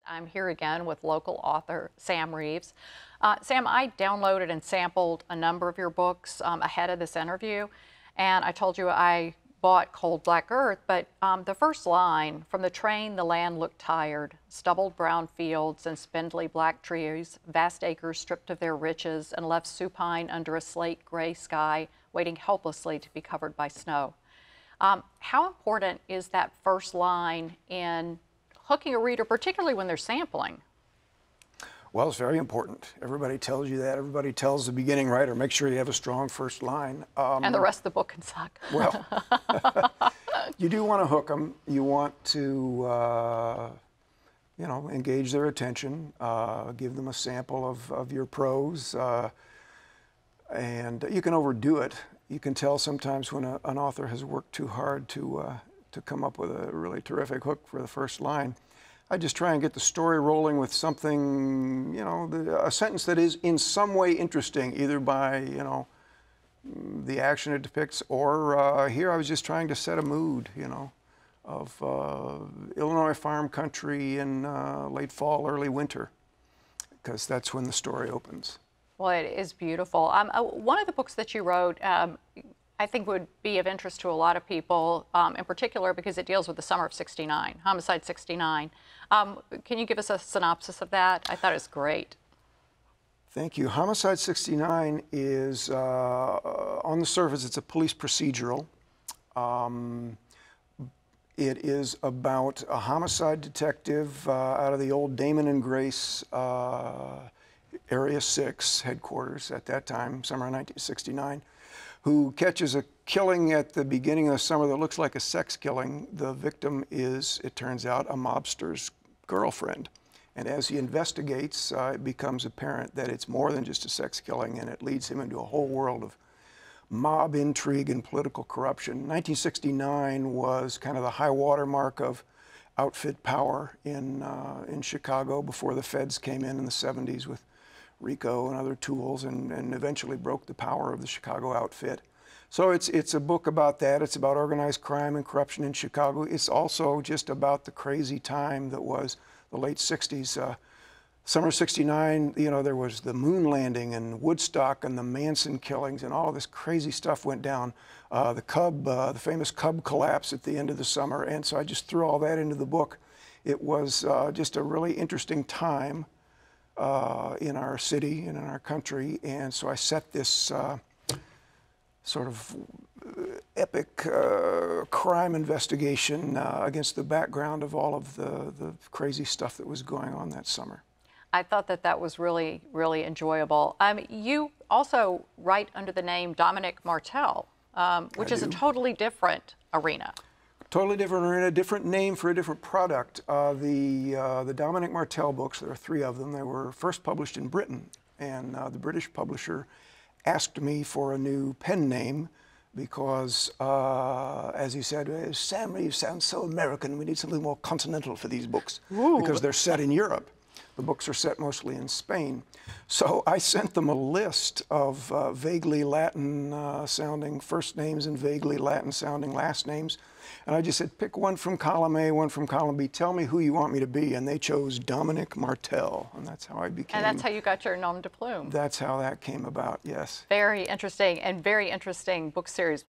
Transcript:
I'm here again with local author Sam Reaves. Sam, I downloaded and sampled a number of your books ahead of this interview, and I told you I bought Cold Black Earth, but the first line, "From the train the land looked tired, stubbled brown fields and spindly black trees, vast acres stripped of their riches and left supine under a slate gray sky, waiting helplessly to be covered by snow." How important is that first line in hooking a reader, particularly when they're sampling? Well, it's very important. Everybody tells you that. Everybody tells the beginning writer, make sure you have a strong first line. And the rest of the book can suck. Well, you do want to hook them. You want to, engage their attention, give them a sample of your prose, and you can overdo it. You can tell sometimes when an author has worked too hard to come up with a really terrific hook for the first line. I just try and get the story rolling with something, a sentence that is in some way interesting, either by, the action it depicts, or here I was just trying to set a mood, of Illinois farm country in late fall, early winter, because that's when the story opens. Well, it is beautiful. One of the books that you wrote, I think would be of interest to a lot of people, in particular because it deals with the summer of '69, Homicide 69. Can you give us a synopsis of that? I thought it was great. Thank you. Homicide 69 is, on the surface, it's a police procedural. It is about a homicide detective out of the old Damon and Grace Area 6 headquarters at that time, summer of 1969, who catches a killing at the beginning of the summer that looks like a sex killing. The victim is, it turns out, a mobster's girlfriend. And as he investigates, it becomes apparent that it's more than just a sex killing, and it leads him into a whole world of mob intrigue and political corruption. 1969 was kind of the high water mark of outfit power in Chicago before the feds came in the 70s with RICO and other tools and eventually broke the power of the Chicago outfit. So it's a book about that. It's about organized crime and corruption in Chicago. It's also just about the crazy time that was the late 60s. Summer of '69, there was the moon landing and Woodstock and the Manson killings and all this crazy stuff went down. The famous Cub collapse at the end of the summer. And so I just threw all that into the book. It was just a really interesting time in our city and in our country, and so I set this sort of epic crime investigation against the background of all of the crazy stuff that was going on that summer. I thought that was really, really enjoyable. You also write under the name Dominic Martel, which is a totally different arena. Totally different arena, different name for a different product. The Dominic Martel books, there are 3 of them, they were first published in Britain, and the British publisher asked me for a new pen name because, as he said, Sam Reaves sounds so American, we need something more continental for these books. Ooh. Because they're set in Europe. The books are set mostly in Spain. So I sent them a list of vaguely Latin-sounding first names and vaguely Latin-sounding last names. And I just said, pick one from column A, one from column B. Tell me who you want me to be. And they chose Dominic Martel. And that's how I became. And that's how you got your nom de plume. That's how that came about, yes. Very interesting, and very interesting book series.